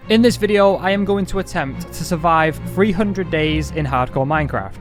In this video, I am going to attempt to survive 300 days in hardcore Minecraft.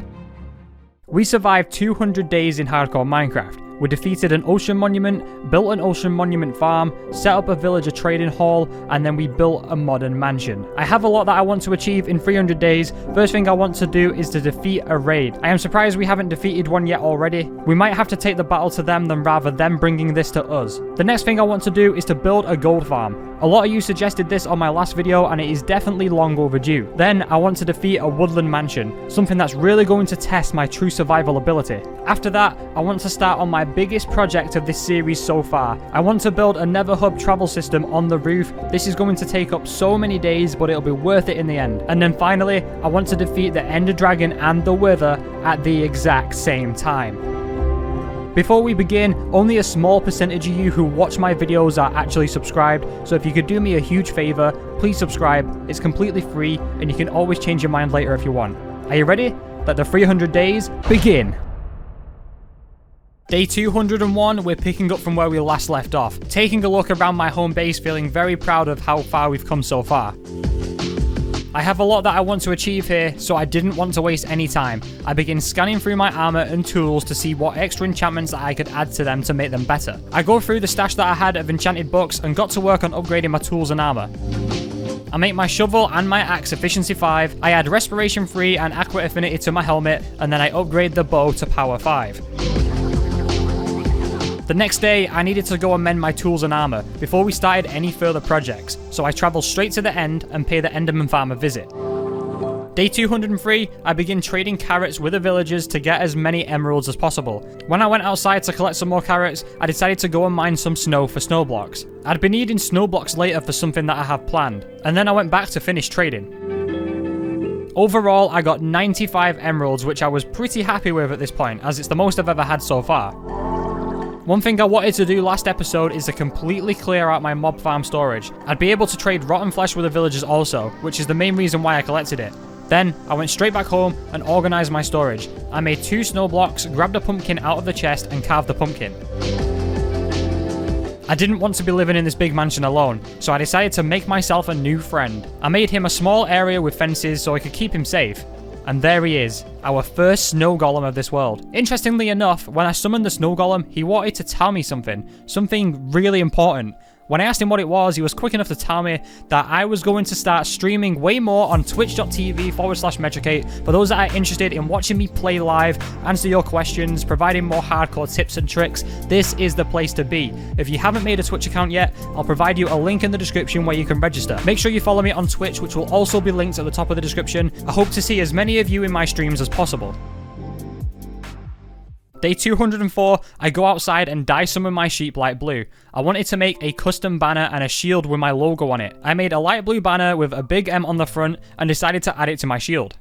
We survived 200 days in hardcore Minecraft. We defeated an ocean monument, built an ocean monument farm, set up a villager trading hall, and then we built a modern mansion. I have a lot that I want to achieve in 300 days. First thing I want to do is to defeat a raid. I am surprised we haven't defeated one yet already. We might have to take the battle to them than rather them bringing this to us. The next thing I want to do is to build a gold farm. A lot of you suggested this on my last video and it is definitely long overdue. Then I want to defeat a woodland mansion, something that's really going to test my true survival ability. After that, I want to start on my biggest project of this series so far. I want to build a Nether hub travel system on the roof. This is going to take up so many days, but it'll be worth it in the end. And then finally, I want to defeat the Ender Dragon and the Wither at the exact same time. Before we begin, only a small percentage of you who watch my videos are actually subscribed, so if you could do me a huge favor, please subscribe. It's completely free, and you can always change your mind later if you want. Are you ready? Let the 300 days begin! Day 201, we're picking up from where we last left off. Taking a look around my home base, feeling very proud of how far we've come so far. I have a lot that I want to achieve here, so I didn't want to waste any time. I begin scanning through my armor and tools to see what extra enchantments that I could add to them to make them better. I go through the stash that I had of enchanted books and got to work on upgrading my tools and armor. I make my shovel and my axe efficiency 5, I add respiration 3 and accurate affinity to my helmet, and then I upgrade the bow to power 5. The next day, I needed to go amend my tools and armor before we started any further projects, so I travelled straight to the end and pay the Enderman farm a visit. Day 203, I begin trading carrots with the villagers to get as many emeralds as possible. When I went outside to collect some more carrots, I decided to go and mine some snow for snow blocks. I'd be needing snow blocks later for something that I have planned, and then I went back to finish trading. Overall, I got 95 emeralds, which I was pretty happy with at this point, as it's the most I've ever had so far. One thing I wanted to do last episode is to completely clear out my mob farm storage. I'd be able to trade rotten flesh with the villagers also, which is the main reason why I collected it. Then, I went straight back home and organised my storage. I made 2 snow blocks, grabbed a pumpkin out of the chest and carved the pumpkin. I didn't want to be living in this big mansion alone, so I decided to make myself a new friend. I made him a small area with fences so I could keep him safe. And there he is, our first snow golem of this world. Interestingly enough, when I summoned the snow golem, he wanted to tell me something really important. When I asked him what it was, he was quick enough to tell me that I was going to start streaming way more on twitch.tv/Metricate. For those that are interested in watching me play live, answer your questions, providing more hardcore tips and tricks, this is the place to be. If you haven't made a Twitch account yet, I'll provide you a link in the description where you can register. Make sure you follow me on Twitch, which will also be linked at the top of the description. I hope to see as many of you in my streams as possible. Day 204, I go outside and dye some of my sheep light blue. I wanted to make a custom banner and a shield with my logo on it. I made a light blue banner with a big M on the front and decided to add it to my shield.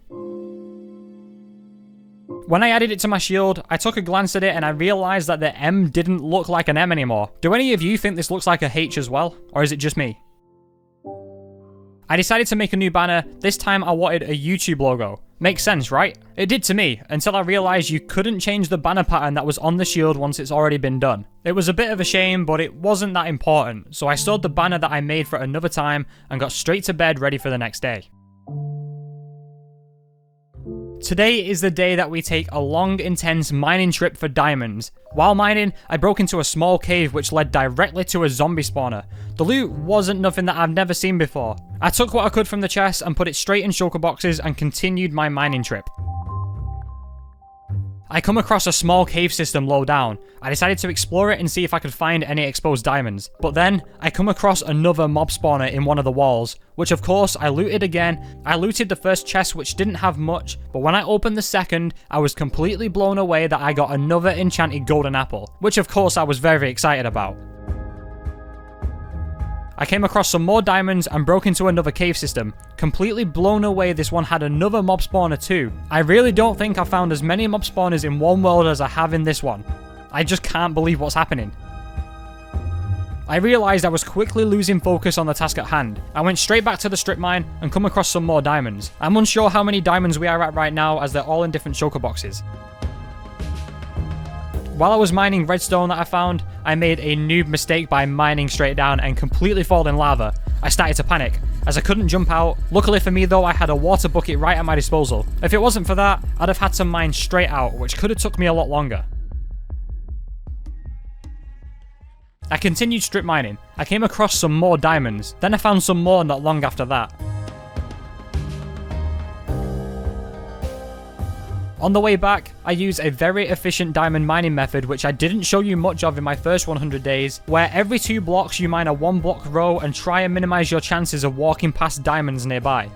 When I added it to my shield, I took a glance at it and I realised that the M didn't look like an M anymore. Do any of you think this looks like a H as well? Or is it just me? I decided to make a new banner. This time I wanted a YouTube logo. Makes sense, right? It did to me, until I realised you couldn't change the banner pattern that was on the shield once it's already been done. It was a bit of a shame, but it wasn't that important, so I stored the banner that I made for another time and got straight to bed ready for the next day. Today is the day that we take a long, intense mining trip for diamonds. While mining, I broke into a small cave which led directly to a zombie spawner. The loot wasn't nothing that I've never seen before. I took what I could from the chest and put it straight in shulker boxes and continued my mining trip. I come across a small cave system low down. I decided to explore it and see if I could find any exposed diamonds. But then, I come across another mob spawner in one of the walls, which of course I looted again. I looted the first chest which didn't have much, but when I opened the second, I was completely blown away that I got another enchanted golden apple, which of course I was very excited about. I came across some more diamonds and broke into another cave system. Completely blown away, this one had another mob spawner too. I really don't think I found as many mob spawners in one world as I have in this one. I just can't believe what's happening. I realised I was quickly losing focus on the task at hand. I went straight back to the strip mine and come across some more diamonds. I'm unsure how many diamonds we are at right now as they're all in different shulker boxes. While I was mining redstone that I found, I made a noob mistake by mining straight down and completely fall in lava. I started to panic. as I couldn't jump out. Luckily for me though, I had a water bucket right at my disposal. If it wasn't for that, I'd have had to mine straight out, which could have took me a lot longer. I continued strip mining. I came across some more diamonds, then I found some more not long after that. On the way back, I used a very efficient diamond mining method which I didn't show you much of in my first 100 days, where every 2 blocks you mine a 1 block row and try and minimize your chances of walking past diamonds nearby.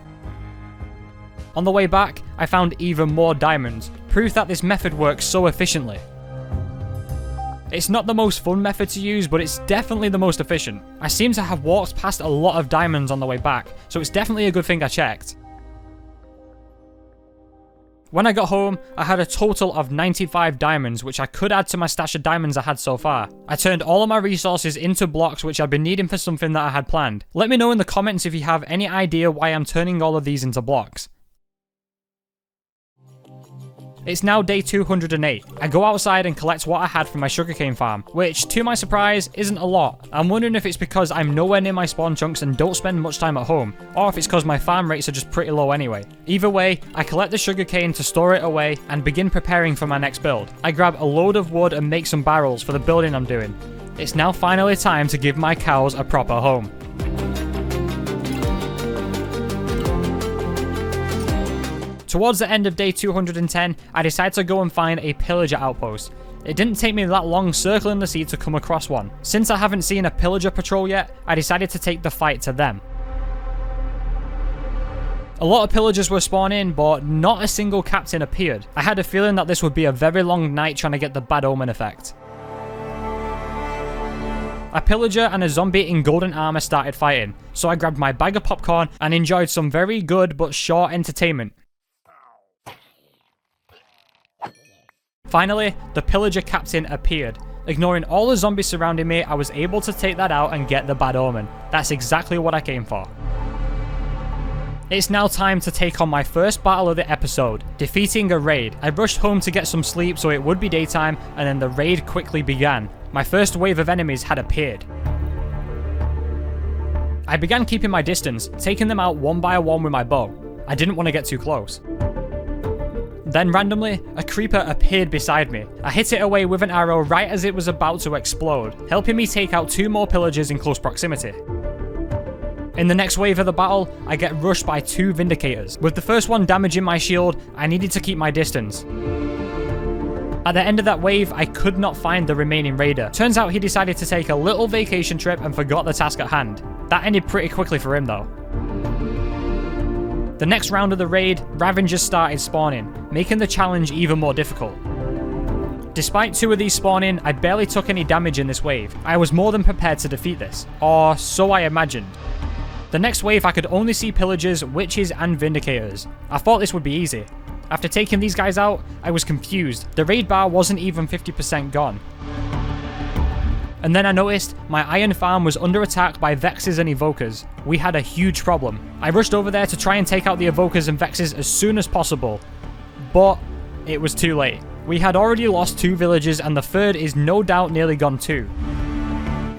On the way back, I found even more diamonds, proof that this method works so efficiently. It's not the most fun method to use, but it's definitely the most efficient. I seem to have walked past a lot of diamonds on the way back, so it's definitely a good thing I checked. When I got home, I had a total of 95 diamonds, which I could add to my stash of diamonds I had so far. I turned all of my resources into blocks which I'd been needing for something that I had planned. Let me know in the comments if you have any idea why I'm turning all of these into blocks. It's now day 208. I go outside and collect what I had from my sugarcane farm, which, to my surprise, isn't a lot. I'm wondering if it's because I'm nowhere near my spawn chunks and don't spend much time at home, or if it's because my farm rates are just pretty low anyway. Either way, I collect the sugarcane to store it away and begin preparing for my next build. I grab a load of wood and make some barrels for the building I'm doing. It's now finally time to give my cows a proper home. Towards the end of day 210, I decided to go and find a pillager outpost. It didn't take me that long circling the sea to come across one. Since I haven't seen a pillager patrol yet, I decided to take the fight to them. A lot of pillagers were spawning, but not a single captain appeared. I had a feeling that this would be a very long night trying to get the bad omen effect. A pillager and a zombie in golden armor started fighting, so I grabbed my bag of popcorn and enjoyed some very good but short entertainment. Finally, the pillager captain appeared. Ignoring all the zombies surrounding me, I was able to take that out and get the bad omen. That's exactly what I came for. It's now time to take on my first battle of the episode, defeating a raid. I rushed home to get some sleep so it would be daytime, and then the raid quickly began. My first wave of enemies had appeared. I began keeping my distance, taking them out one by one with my bow. I didn't want to get too close. Then randomly, a creeper appeared beside me. I hit it away with an arrow right as it was about to explode, helping me take out 2 more pillagers in close proximity. In the next wave of the battle, I get rushed by 2 Vindicators. With the first one damaging my shield, I needed to keep my distance. At the end of that wave, I could not find the remaining raider. Turns out he decided to take a little vacation trip and forgot the task at hand. That ended pretty quickly for him though. The next round of the raid, Ravengers started spawning, making the challenge even more difficult. Despite 2 of these spawning, I barely took any damage in this wave. I was more than prepared to defeat this, or so I imagined. The next wave I could only see pillagers, witches and vindicators. I thought this would be easy. After taking these guys out, I was confused. The raid bar wasn't even 50% gone. And then I noticed my iron farm was under attack by Vexes and Evokers. We had a huge problem. I rushed over there to try and take out the Evokers and Vexes as soon as possible, but it was too late. We had already lost 2 villagers and the third is no doubt nearly gone too.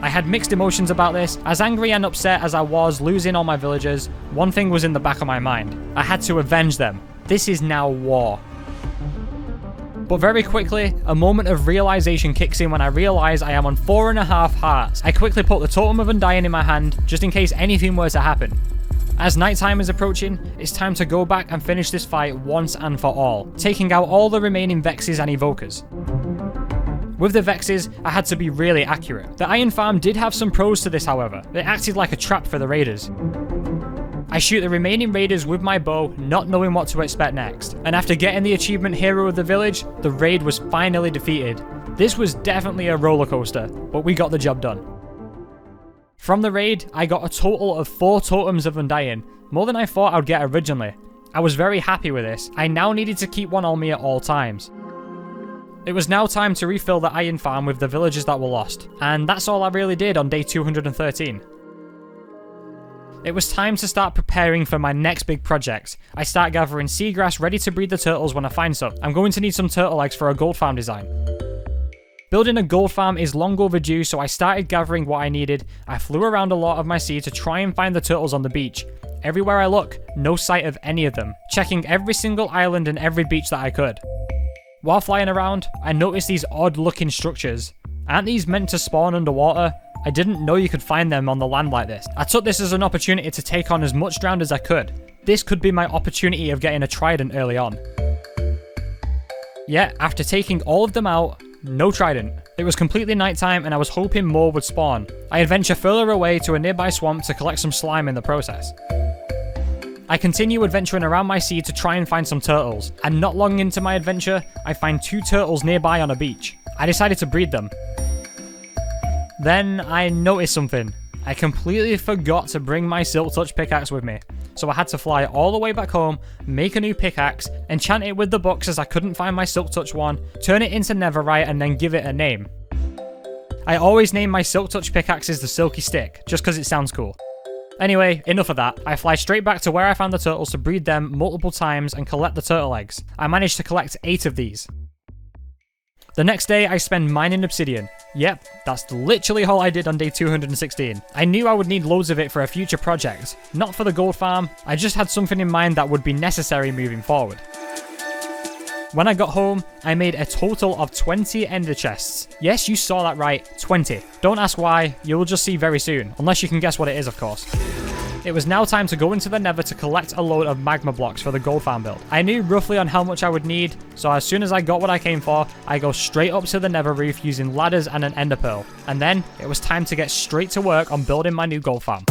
I had mixed emotions about this. As angry and upset as I was losing all my villagers, one thing was in the back of my mind. I had to avenge them. This is now war. But very quickly, a moment of realization kicks in when I realize I am on 4.5 hearts. I quickly put the Totem of Undying in my hand, just in case anything were to happen. As nighttime is approaching, it's time to go back and finish this fight once and for all, taking out all the remaining Vexes and Evokers. With the Vexes, I had to be really accurate. The Iron Farm did have some pros to this however. It acted like a trap for the raiders. I shoot the remaining raiders with my bow, not knowing what to expect next. And after getting the achievement Hero of the Village, the raid was finally defeated. This was definitely a roller coaster, but we got the job done. From the raid, I got a total of 4 Totems of Undying, more than I thought I'd get originally. I was very happy with this. I now needed to keep one on me at all times. It was now time to refill the Iron Farm with the villagers that were lost, and that's all I really did on day 213. It was time to start preparing for my next big project. I start gathering seagrass ready to breed the turtles when I find some. I'm going to need some turtle eggs for a gold farm design. Building a gold farm is long overdue, so I started gathering what I needed. I flew around a lot of my sea to try and find the turtles on the beach. Everywhere I look, no sight of any of them, checking every single island and every beach that I could. While flying around, I noticed these odd looking structures. Aren't these meant to spawn underwater? I didn't know you could find them on the land like this. I took this as an opportunity to take on as much ground as I could. This could be my opportunity of getting a trident early on. Yet, after taking all of them out, no trident. It was completely nighttime and I was hoping more would spawn. I adventure further away to a nearby swamp to collect some slime in the process. I continue adventuring around my sea to try and find some turtles, and not long into my adventure, I find 2 turtles nearby on a beach. I decided to breed them. Then I noticed something. I completely forgot to bring my Silk Touch pickaxe with me, so I had to fly all the way back home, make a new pickaxe, enchant it with the books as I couldn't find my Silk Touch one, turn it into netherite and then give it a name. I always name my Silk Touch pickaxes the Silky Stick, just because it sounds cool. Anyway, enough of that. I fly straight back to where I found the turtles to breed them multiple times and collect the turtle eggs. I managed to collect 8 of these. The next day, I spend mining obsidian. Yep, that's literally all I did on day 216. I knew I would need loads of it for a future project, not for the gold farm. I just had something in mind that would be necessary moving forward. When I got home, I made a total of 20 ender chests. Yes, you saw that right, 20. Don't ask why, you'll just see very soon, unless you can guess what it is, of course. It was now time to go into the nether to collect a load of magma blocks for the gold farm build. I knew roughly on how much I would need, so as soon as I got what I came for, I go straight up to the nether roof using ladders and an ender pearl. And then, it was time to get straight to work on building my new gold farm.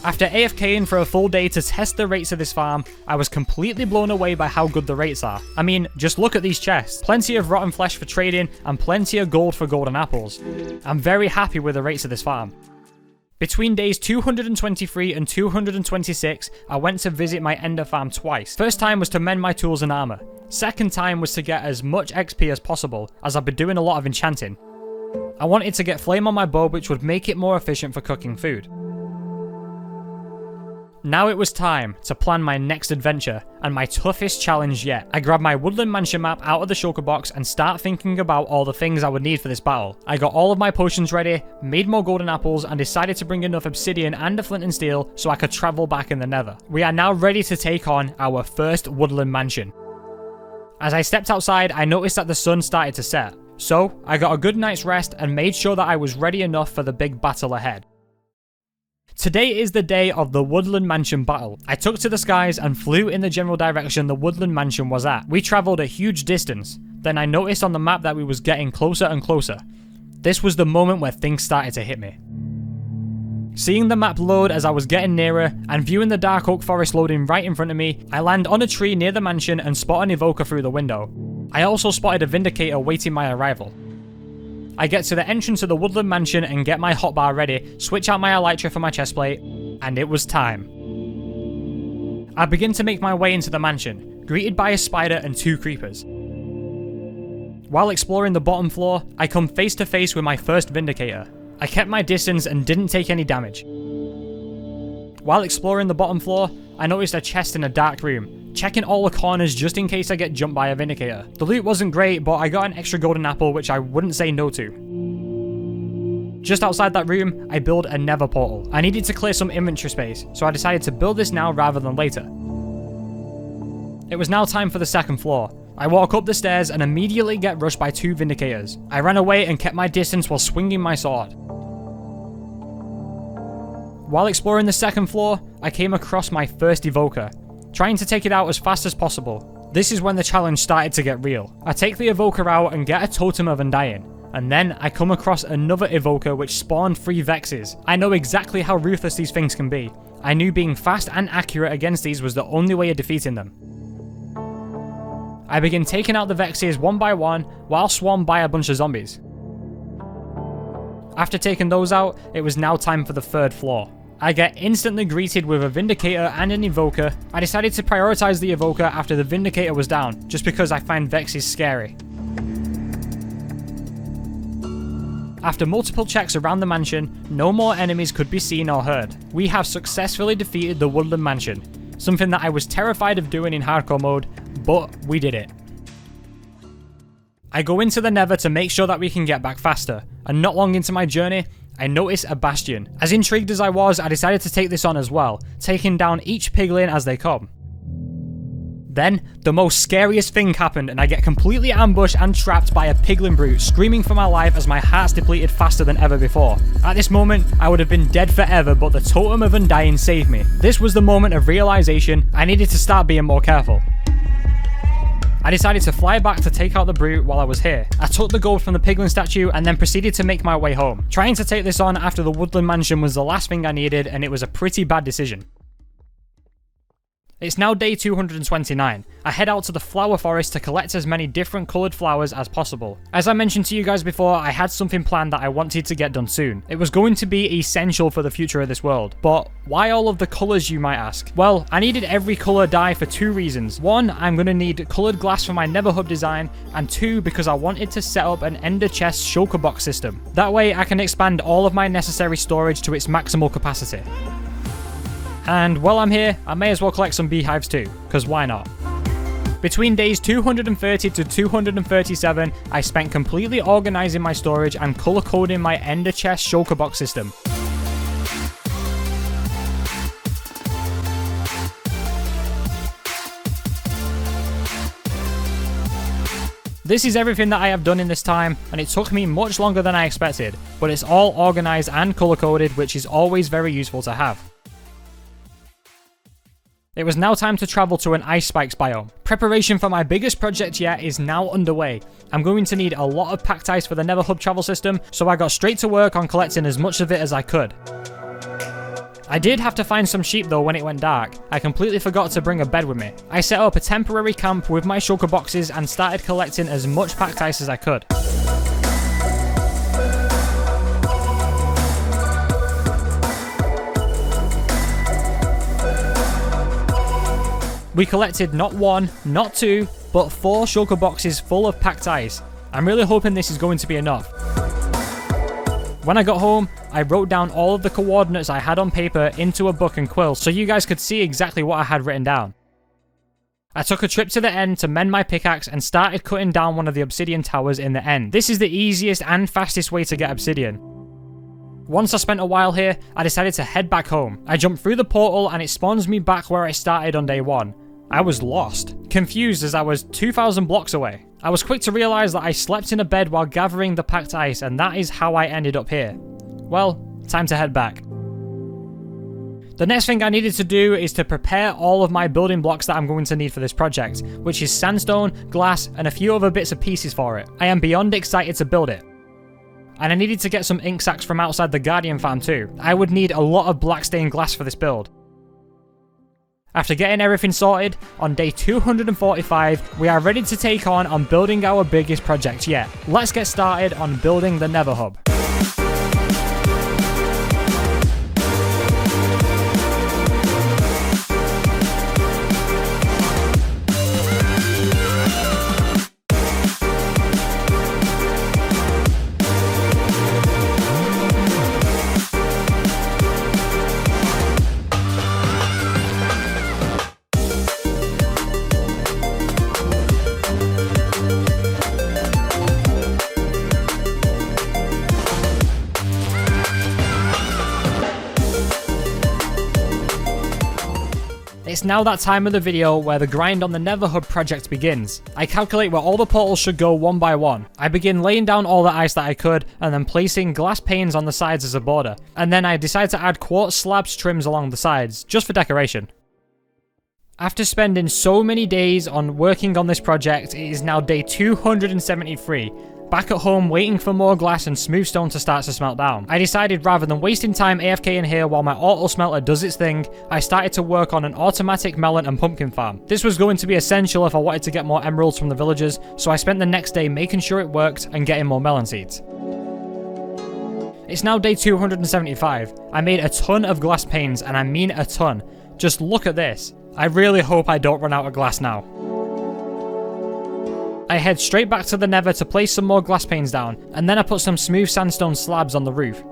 After AFKing for a full day to test the rates of this farm, I was completely blown away by how good the rates are. I mean, just look at these chests. Plenty of rotten flesh for trading, and plenty of gold for golden apples. I'm very happy with the rates of this farm. Between days 223 and 226, I went to visit my ender farm twice. First time was to mend my tools and armor. Second time was to get as much XP as possible, as I've been doing a lot of enchanting. I wanted to get flame on my bow, which would make it more efficient for cooking food. Now it was time to plan my next adventure, and my toughest challenge yet. I grabbed my Woodland mansion map out of the shulker box and start thinking about all the things I would need for this battle. I got all of my potions ready, made more golden apples, and decided to bring enough obsidian and a flint and steel so I could travel back in the nether. We are now ready to take on our first Woodland mansion. As I stepped outside, I noticed that the sun started to set. So, I got a good night's rest and made sure that I was ready enough for the big battle ahead. Today is the day of the Woodland Mansion battle. I took to the skies and flew in the general direction the Woodland Mansion was at. We travelled a huge distance. Then I noticed on the map that we was getting closer and closer. This was the moment where things started to hit me. Seeing the map load as I was getting nearer, and viewing the dark oak forest loading right in front of me, I land on a tree near the mansion and spot an evoker through the window. I also spotted a vindicator waiting my arrival. I get to the entrance of the Woodland Mansion and get my hotbar ready, switch out my elytra for my chestplate, and it was time. I begin to make my way into the mansion, greeted by a spider and 2 creepers. While exploring the bottom floor, I come face to face with my first vindicator. I kept my distance and didn't take any damage. While exploring the bottom floor, I noticed a chest in a dark room, checking all the corners just in case I get jumped by a vindicator. The loot wasn't great, but I got an extra golden apple which I wouldn't say no to. Just outside that room, I build a Nether Portal. I needed to clear some inventory space, so I decided to build this now rather than later. It was now time for the second floor. I walk up the stairs and immediately get rushed by 2 vindicators. I ran away and kept my distance while swinging my sword. While exploring the second floor, I came across my first evoker, trying to take it out as fast as possible. This is when the challenge started to get real. I take the evoker out and get a totem of undying, and then I come across another evoker which spawned 3 vexes. I know exactly how ruthless these things can be. I knew being fast and accurate against these was the only way of defeating them. I begin taking out the vexes one by one while swarmed by a bunch of zombies. After taking those out, it was now time for the third floor. I get instantly greeted with a Vindicator and an Evoker. I decided to prioritize the Evoker after the Vindicator was down, just because I find Vexes scary. After multiple checks around the mansion, no more enemies could be seen or heard. We have successfully defeated the Woodland mansion, something that I was terrified of doing in hardcore mode, but we did it. I go into the Nether to make sure that we can get back faster, and not long into my journey, I notice a bastion. As intrigued as I was, I decided to take this on as well, taking down each piglin as they come. Then, the most scariest thing happened and I get completely ambushed and trapped by a piglin brute, screaming for my life as my heart's depleted faster than ever before. At this moment, I would have been dead forever, but the Totem of Undying saved me. This was the moment of realization. I needed to start being more careful. I decided to fly back to take out the brute while I was here. I took the gold from the piglin statue and then proceeded to make my way home. Trying to take this on after the Woodland mansion was the last thing I needed, and it was a pretty bad decision. It's now day 229. I head out to the flower forest to collect as many different coloured flowers as possible. As I mentioned to you guys before, I had something planned that I wanted to get done soon. It was going to be essential for the future of this world. But why all of the colours, you might ask? Well, I needed every colour dye for two reasons. One, I'm going to need coloured glass for my Nether hub design, and two, because I wanted to set up an ender chest shulker box system. That way I can expand all of my necessary storage to its maximal capacity. And while I'm here, I may as well collect some beehives too, because why not? Between days 230 to 237, I spent completely organising my storage and colour coding my ender chest shulker box system. This is everything that I have done in this time, and it took me much longer than I expected, but it's all organised and colour coded, which is always very useful to have. It was now time to travel to an ice spikes biome. Preparation for my biggest project yet is now underway. I'm going to need a lot of packed ice for the Nether hub travel system, so I got straight to work on collecting as much of it as I could. I did have to find some sheep though when it went dark. I completely forgot to bring a bed with me. I set up a temporary camp with my shulker boxes and started collecting as much packed ice as I could. We collected not one, not two, but 4 shulker boxes full of packed ice. I'm really hoping this is going to be enough. When I got home, I wrote down all of the coordinates I had on paper into a book and quill so you guys could see exactly what I had written down. I took a trip to the end to mend my pickaxe and started cutting down one of the obsidian towers in the end. This is the easiest and fastest way to get obsidian. Once I spent a while here, I decided to head back home. I jumped through the portal and it spawns me back where I started on day 1. I was lost, confused as I was 2,000 blocks away. I was quick to realise that I slept in a bed while gathering the packed ice, and that is how I ended up here. Well, time to head back. The next thing I needed to do is to prepare all of my building blocks that I'm going to need for this project, which is sandstone, glass, and a few other bits and pieces for it. I am beyond excited to build it. And I needed to get some ink sacs from outside the Guardian farm too. I would need a lot of black stained glass for this build. After getting everything sorted, on day 245, we are ready to take on building our biggest project yet. Let's get started on building the Nether hub. It's now that time of the video where the grind on the Nether hub project begins. I calculate where all the portals should go one by one. I begin laying down all the ice that I could and then placing glass panes on the sides as a border. And then I decide to add quartz slabs trims along the sides, just for decoration. After spending so many days on working on this project, it is now day 273. Back at home waiting for more glass and smooth stone to start to smelt down. I decided rather than wasting time AFK in here while my auto smelter does its thing, I started to work on an automatic melon and pumpkin farm. This was going to be essential if I wanted to get more emeralds from the villagers, so I spent the next day making sure it worked and getting more melon seeds. It's now day 275. I made a ton of glass panes, and I mean a ton. Just look at this. I really hope I don't run out of glass now. I head straight back to the Nether to place some more glass panes down, and then I put some smooth sandstone slabs on the roof.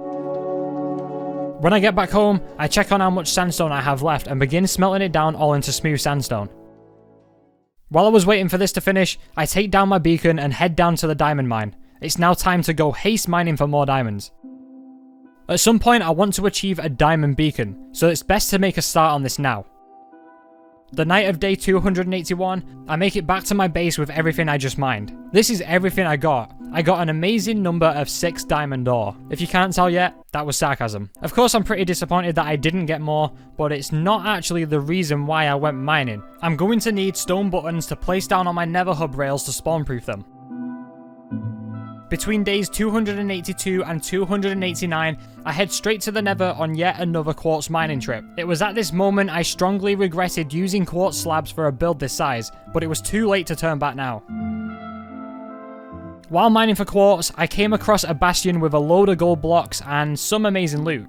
When I get back home, I check on how much sandstone I have left and begin smelting it down all into smooth sandstone. While I was waiting for this to finish, I take down my beacon and head down to the diamond mine. It's now time to go haste mining for more diamonds. At some point I want to achieve a diamond beacon, so it's best to make a start on this now. The night of day 281, I make it back to my base with everything I just mined. This is everything I got. I got an amazing number of 6 diamond ore. If you can't tell yet, that was sarcasm. Of course I'm pretty disappointed that I didn't get more, but it's not actually the reason why I went mining. I'm going to need stone buttons to place down on my nether hub rails to spawn proof them. Between days 282 and 289, I head straight to the Nether on yet another quartz mining trip. It was at this moment I strongly regretted using quartz slabs for a build this size, but it was too late to turn back now. While mining for quartz, I came across a bastion with a load of gold blocks and some amazing loot.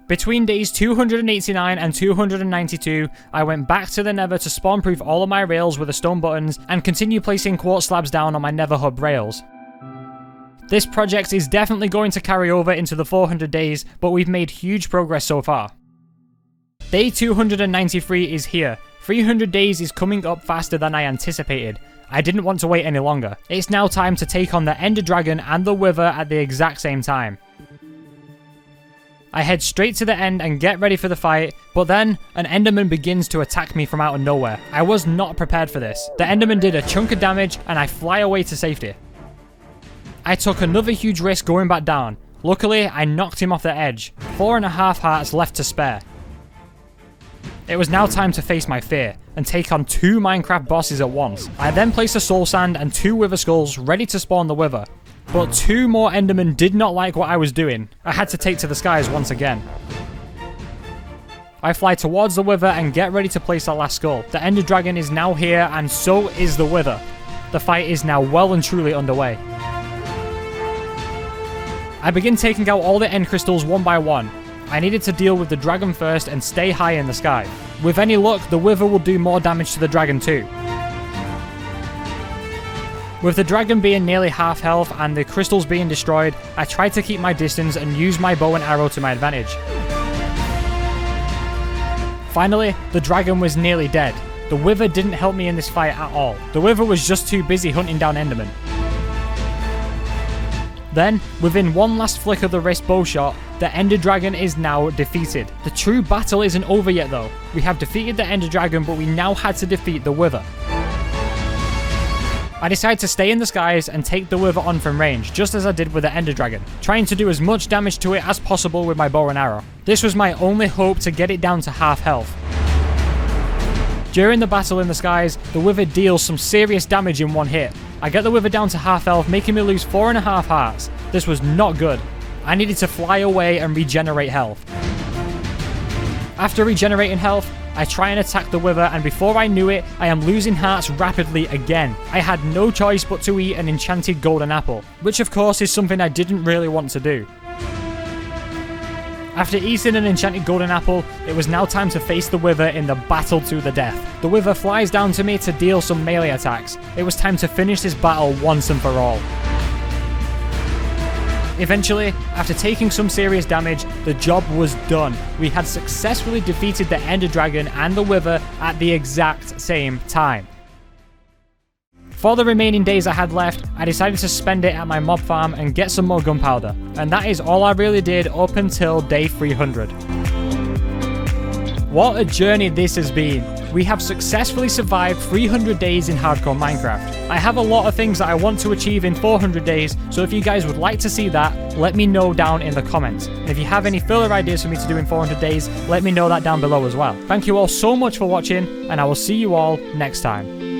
Between days 289 and 292, I went back to the Nether to spawn proof all of my rails with the stone buttons and continue placing quartz slabs down on my Nether hub rails. This project is definitely going to carry over into the 400 days, but we've made huge progress so far. Day 293 is here. 300 days is coming up faster than I anticipated. I didn't want to wait any longer. It's now time to take on the Ender Dragon and the Wither at the exact same time. I head straight to the end and get ready for the fight, but then an Enderman begins to attack me from out of nowhere. I was not prepared for this. The Enderman did a chunk of damage and I fly away to safety. I took another huge risk going back down. Luckily, I knocked him off the edge. 4.5 hearts left to spare. It was now time to face my fear and take on 2 Minecraft bosses at once. I then placed a soul sand and 2 wither skulls ready to spawn the wither. But 2 more Endermen did not like what I was doing. I had to take to the skies once again. I fly towards the wither and get ready to place the last skull. The Ender Dragon is now here and so is the wither. The fight is now well and truly underway. I begin taking out all the end crystals one by one. I needed to deal with the dragon first and stay high in the sky. With any luck, the wither will do more damage to the dragon too. With the dragon being nearly half health and the crystals being destroyed, I tried to keep my distance and use my bow and arrow to my advantage. Finally, the dragon was nearly dead. The wither didn't help me in this fight at all. The wither was just too busy hunting down Endermen. Then, within one last flick of the wrist bow shot, the Ender Dragon is now defeated. The true battle isn't over yet though. We have defeated the Ender Dragon, but we now had to defeat the Wither. I decide to stay in the skies and take the Wither on from range, just as I did with the Ender Dragon, trying to do as much damage to it as possible with my bow and arrow. This was my only hope to get it down to half health. During the battle in the skies, the Wither deals some serious damage in one hit. I get the Wither down to half health, making me lose 4.5 hearts. This was not good. I needed to fly away and regenerate health. After regenerating health, I try and attack the Wither, and before I knew it, I am losing hearts rapidly again. I had no choice but to eat an enchanted golden apple, which of course is something I didn't really want to do. After eating an enchanted golden apple, it was now time to face the Wither in the battle to the death. The Wither flies down to me to deal some melee attacks. It was time to finish this battle once and for all. Eventually, after taking some serious damage, the job was done. We had successfully defeated the Ender Dragon and the Wither at the exact same time. For the remaining days I had left, I decided to spend it at my mob farm and get some more gunpowder, and that is all I really did up until day 300. What a journey this has been. We have successfully survived 300 days in hardcore Minecraft. I have a lot of things that I want to achieve in 400 days, so if you guys would like to see that, let me know down in the comments. And if you have any further ideas for me to do in 400 days, let me know that down below as well. Thank you all so much for watching, and I will see you all next time.